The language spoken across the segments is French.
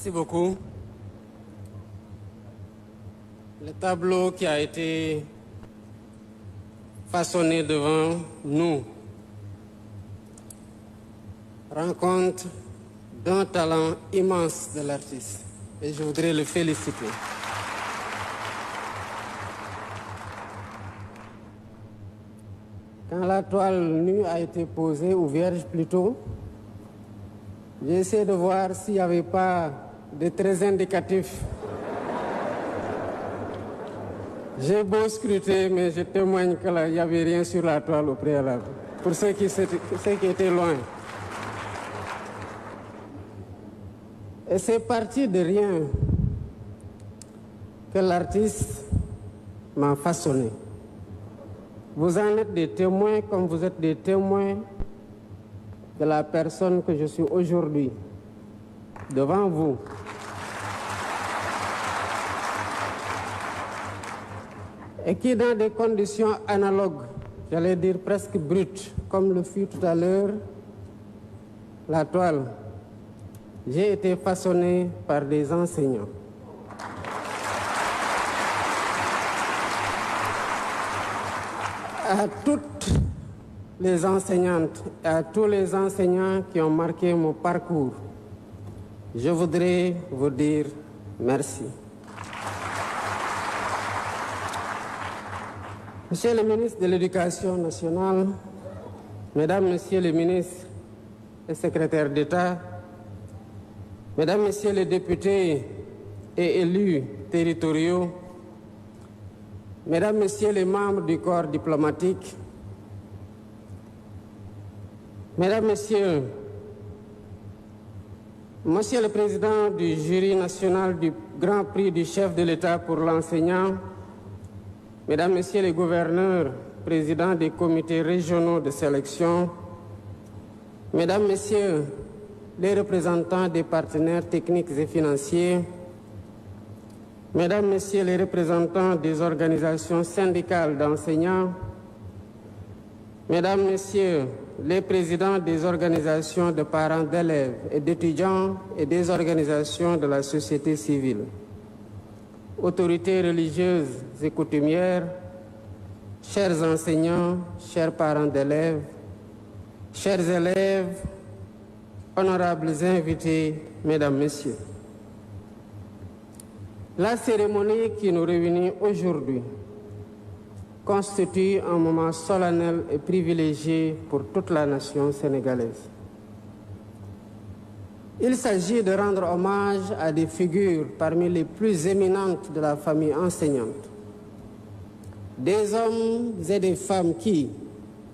Merci beaucoup. Le tableau qui a été façonné devant nous rend compte d'un talent immense de l'artiste et je voudrais le féliciter. Quand la toile nue a été posée, ou vierge plutôt, j'ai essayé de voir s'il n'y avait pas de très indicatifs. J'ai beau scruter, mais je témoigne qu'il n'y avait rien sur la toile au préalable, pour ceux qui étaient loin. Et c'est parti de rien que l'artiste m'a façonné. Vous en êtes des témoins comme vous êtes des témoins de la personne que je suis aujourd'hui devant vous. Et qui, dans des conditions analogues, j'allais dire presque brutes, comme le fut tout à l'heure la toile, j'ai été façonné par des enseignants. À toutes les enseignantes et à tous les enseignants qui ont marqué mon parcours, je voudrais vous dire merci. Monsieur le ministre de l'Éducation nationale, Mesdames, Messieurs les ministres et secrétaires d'État, Mesdames, Messieurs les députés et élus territoriaux, Mesdames, Messieurs les membres du corps diplomatique, Mesdames, Messieurs, Monsieur le Président du jury national du Grand Prix du chef de l'État pour l'enseignant, Mesdames, Messieurs les gouverneurs, présidents des comités régionaux de sélection, Mesdames, Messieurs les représentants des partenaires techniques et financiers, Mesdames, Messieurs les représentants des organisations syndicales d'enseignants, Mesdames, Messieurs les présidents des organisations de parents d'élèves et d'étudiants et des organisations de la société civile, autorités religieuses et coutumières, chers enseignants, chers parents d'élèves, chers élèves, honorables invités, Mesdames, Messieurs. La cérémonie qui nous réunit aujourd'hui constitue un moment solennel et privilégié pour toute la nation sénégalaise. Il s'agit de rendre hommage à des figures parmi les plus éminentes de la famille enseignante. Des hommes et des femmes qui,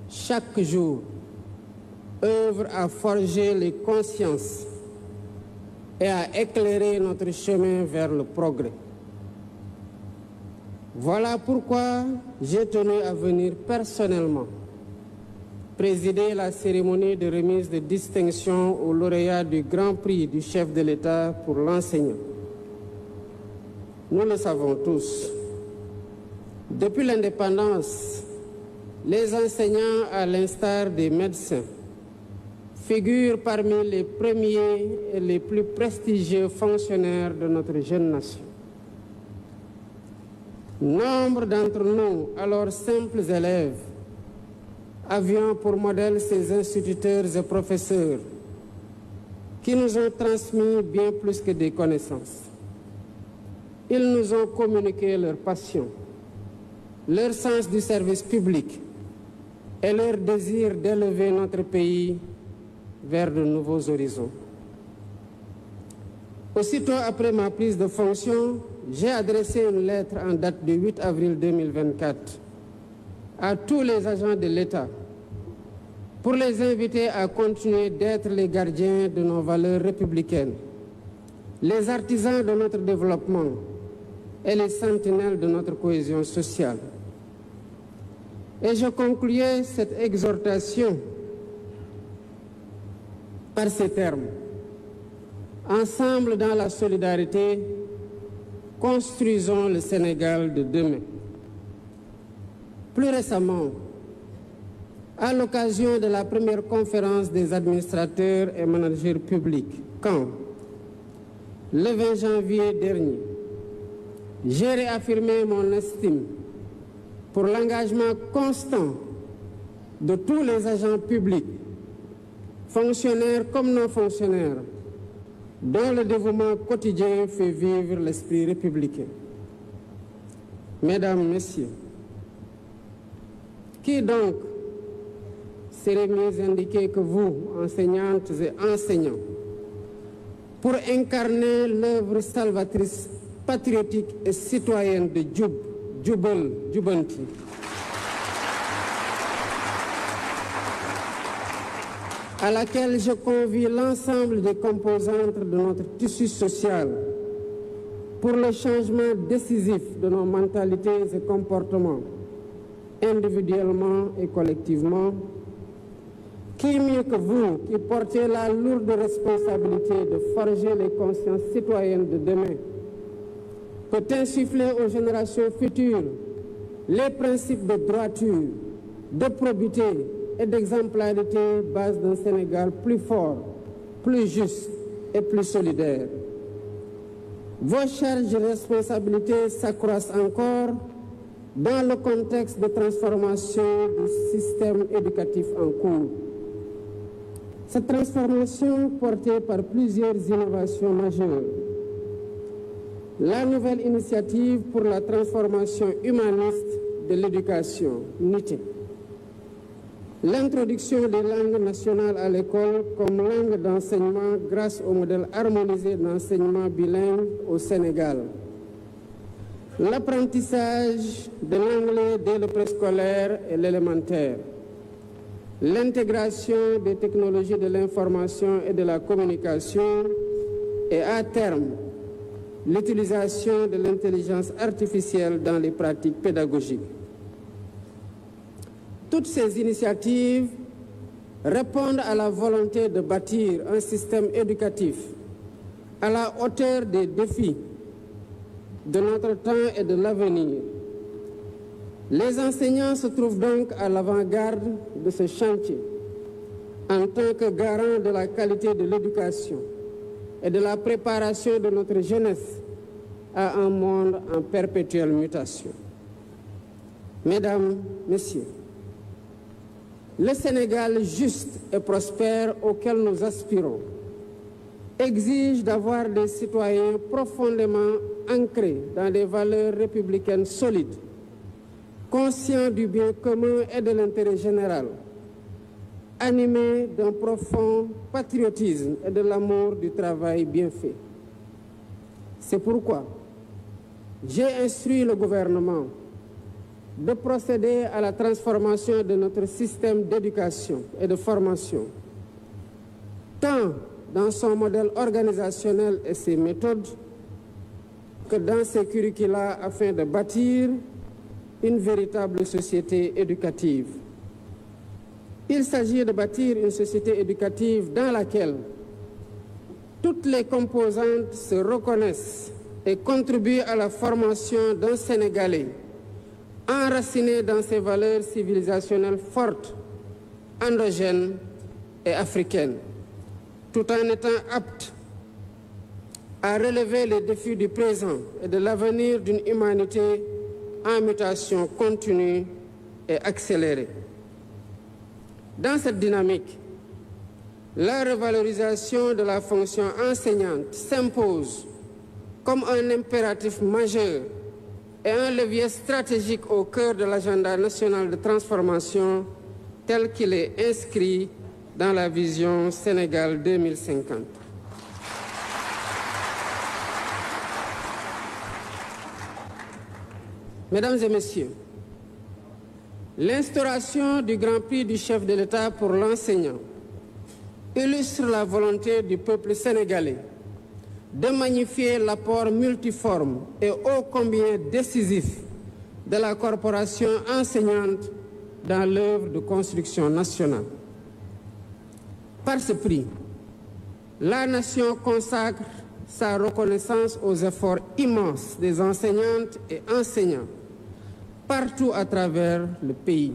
chaque jour, œuvrent à forger les consciences et à éclairer notre chemin vers le progrès. Voilà pourquoi j'ai tenu à venir personnellement présider la cérémonie de remise de distinction aux lauréats du Grand Prix du chef de l'État pour l'enseignant. Nous le savons tous. Depuis l'indépendance, les enseignants, à l'instar des médecins, figurent parmi les premiers et les plus prestigieux fonctionnaires de notre jeune nation. Nombre d'entre nous, alors simples élèves, avions pour modèle ces instituteurs et professeurs qui nous ont transmis bien plus que des connaissances. Ils nous ont communiqué leur passion, leur sens du service public et leur désir d'élever notre pays vers de nouveaux horizons. Aussitôt après ma prise de fonction, j'ai adressé une lettre en date du 8 avril 2024 à tous les agents de l'État pour les inviter à continuer d'être les gardiens de nos valeurs républicaines, les artisans de notre développement et les sentinelles de notre cohésion sociale. Et je concluais cette exhortation par ces termes. Ensemble dans la solidarité, construisons le Sénégal de demain. Plus récemment, à l'occasion de la première conférence des administrateurs et managers publics, quand le 20 janvier dernier, j'ai réaffirmé mon estime pour l'engagement constant de tous les agents publics, fonctionnaires comme non fonctionnaires, dont le dévouement quotidien fait vivre l'esprit républicain. Mesdames, Messieurs, qui donc serait mieux indiqué que vous, enseignantes et enseignants, pour incarner l'œuvre salvatrice, patriotique et citoyenne de Jubal Jubanti, à laquelle je convie l'ensemble des composantes de notre tissu social pour le changement décisif de nos mentalités et comportements, individuellement et collectivement. Qui mieux que vous, qui portez la lourde responsabilité de forger les consciences citoyennes de demain, peut insuffler aux générations futures les principes de droiture, de probité et d'exemplarité, base d'un Sénégal plus fort, plus juste et plus solidaire. Vos charges et responsabilités s'accroissent encore dans le contexte de transformation du système éducatif en cours. Cette transformation portée par plusieurs innovations majeures. La nouvelle initiative pour la transformation humaniste de l'éducation, NITE. L'introduction des langues nationales à l'école comme langue d'enseignement grâce au modèle harmonisé d'enseignement bilingue au Sénégal. L'apprentissage de l'anglais dès le préscolaire et l'élémentaire. L'intégration des technologies de l'information et de la communication et à terme, l'utilisation de l'intelligence artificielle dans les pratiques pédagogiques. Toutes ces initiatives répondent à la volonté de bâtir un système éducatif à la hauteur des défis de notre temps et de l'avenir. Les enseignants se trouvent donc à l'avant-garde de ce chantier en tant que garant de la qualité de l'éducation et de la préparation de notre jeunesse à un monde en perpétuelle mutation. Mesdames, Messieurs, le Sénégal juste et prospère auquel nous aspirons exige d'avoir des citoyens profondément ancrés dans des valeurs républicaines solides, conscients du bien commun et de l'intérêt général, animés d'un profond patriotisme et de l'amour du travail bien fait. C'est pourquoi j'ai instruit le gouvernement de procéder à la transformation de notre système d'éducation et de formation, tant dans son modèle organisationnel et ses méthodes, que dans ses curricula afin de bâtir une véritable société éducative. Il s'agit de bâtir une société éducative dans laquelle toutes les composantes se reconnaissent et contribuent à la formation d'un Sénégalais enraciné dans ses valeurs civilisationnelles fortes, endogènes et africaines, tout en étant apte à relever les défis du présent et de l'avenir d'une humanité en mutation continue et accélérée. Dans cette dynamique, la revalorisation de la fonction enseignante s'impose comme un impératif majeur et un levier stratégique au cœur de l'agenda national de transformation tel qu'il est inscrit dans la vision Sénégal 2050. Mesdames et Messieurs, l'instauration du Grand Prix du chef de l'État pour l'enseignant illustre la volonté du peuple sénégalais de magnifier l'apport multiforme et ô combien décisif de la corporation enseignante dans l'œuvre de construction nationale. Par ce prix, la nation consacre sa reconnaissance aux efforts immenses des enseignantes et enseignants partout à travers le pays.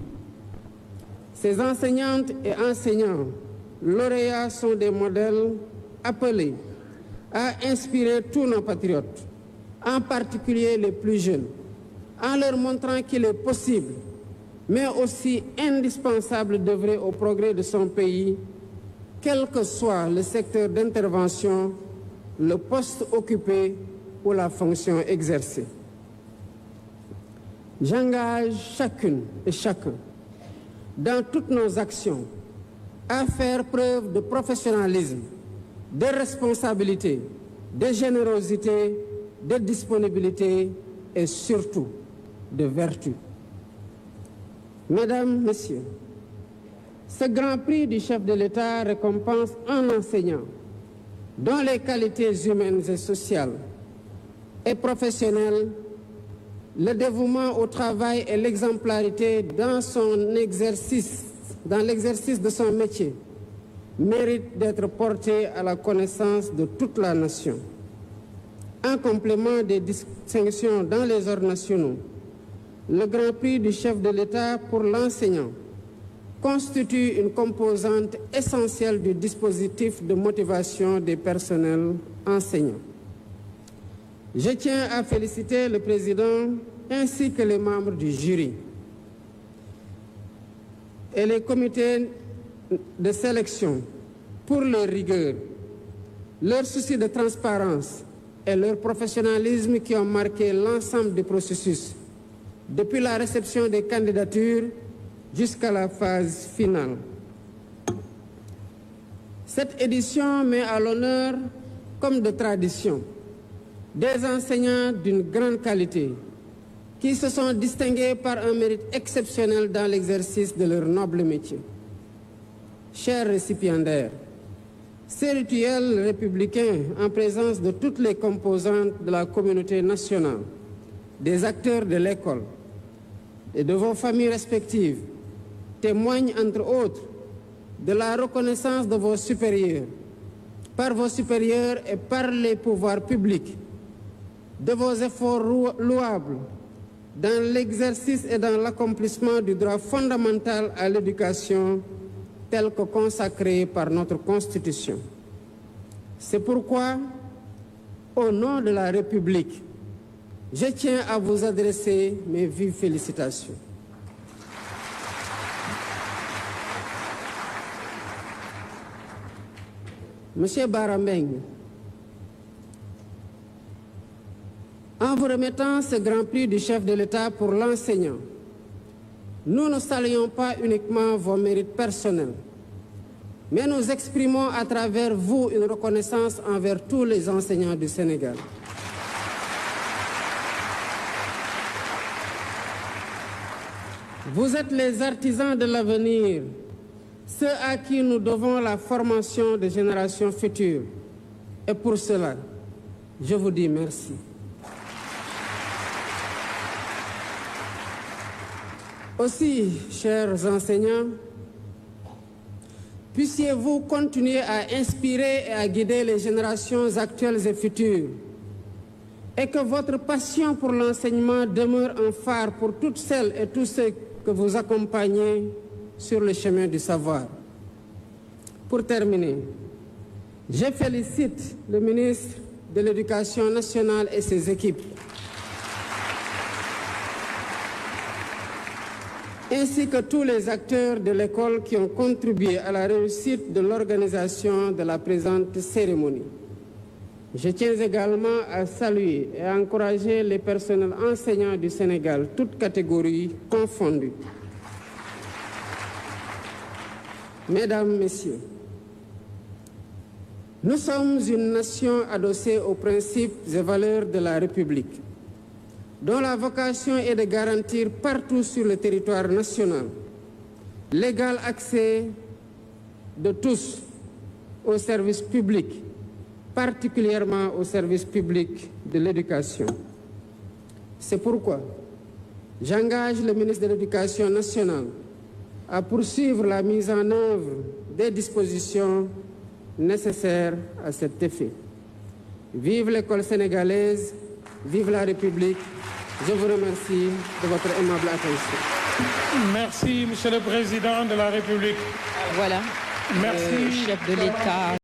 Ces enseignantes et enseignants lauréats sont des modèles appelés à inspirer tous nos patriotes, en particulier les plus jeunes, en leur montrant qu'il est possible, mais aussi indispensable d'œuvrer au progrès de son pays, quel que soit le secteur d'intervention, le poste occupé ou la fonction exercée. J'engage chacune et chacun, dans toutes nos actions, à faire preuve de professionnalisme, de responsabilité, de générosité, de disponibilité et surtout de vertu. Mesdames, Messieurs, ce grand prix du chef de l'État récompense un enseignant dont les qualités humaines et sociales et professionnelles, le dévouement au travail et l'exemplarité dans l'exercice de son métier méritent d'être portés à la connaissance de toute la nation. En complément des distinctions dans les ordres nationaux, le Grand Prix du chef de l'État pour l'enseignant constitue une composante essentielle du dispositif de motivation des personnels enseignants. Je tiens à féliciter le président ainsi que les membres du jury et les comités de sélection pour leur rigueur, leur souci de transparence et leur professionnalisme qui ont marqué l'ensemble du processus, depuis la réception des candidatures jusqu'à la phase finale. Cette édition met à l'honneur, comme de tradition, des enseignants d'une grande qualité qui se sont distingués par un mérite exceptionnel dans l'exercice de leur noble métier. Chers récipiendaires, ces rituels républicains en présence de toutes les composantes de la communauté nationale, des acteurs de l'école et de vos familles respectives témoignent entre autres de la reconnaissance de vos supérieurs, par vos supérieurs et par les pouvoirs publics, de vos efforts louables dans l'exercice et dans l'accomplissement du droit fondamental à l'éducation tel que consacré par notre Constitution. C'est pourquoi, au nom de la République, je tiens à vous adresser mes vives félicitations. Monsieur Barameng, en vous remettant ce Grand Prix du chef de l'État pour l'enseignant, nous ne saluons pas uniquement vos mérites personnels, mais nous exprimons à travers vous une reconnaissance envers tous les enseignants du Sénégal. Vous êtes les artisans de l'avenir, ceux à qui nous devons la formation des générations futures. Et pour cela, je vous dis merci. Aussi, chers enseignants, puissiez-vous continuer à inspirer et à guider les générations actuelles et futures, et que votre passion pour l'enseignement demeure un phare pour toutes celles et tous ceux que vous accompagnez sur le chemin du savoir. Pour terminer, je félicite le ministre de l'Éducation nationale et ses équipes, ainsi que tous les acteurs de l'école qui ont contribué à la réussite de l'organisation de la présente cérémonie. Je tiens également à saluer et à encourager les personnels enseignants du Sénégal, toutes catégories confondues. Mesdames, Messieurs, nous sommes une nation adossée aux principes et valeurs de la République, dont la vocation est de garantir partout sur le territoire national l'égal accès de tous aux services publics, particulièrement au service public de l'éducation. C'est pourquoi j'engage le ministre de l'Éducation nationale à poursuivre la mise en œuvre des dispositions nécessaires à cet effet. Vive l'école sénégalaise, vive la République. Je vous remercie de votre aimable attention. Merci, Monsieur le Président de la République. Voilà, Merci. chef de l'État.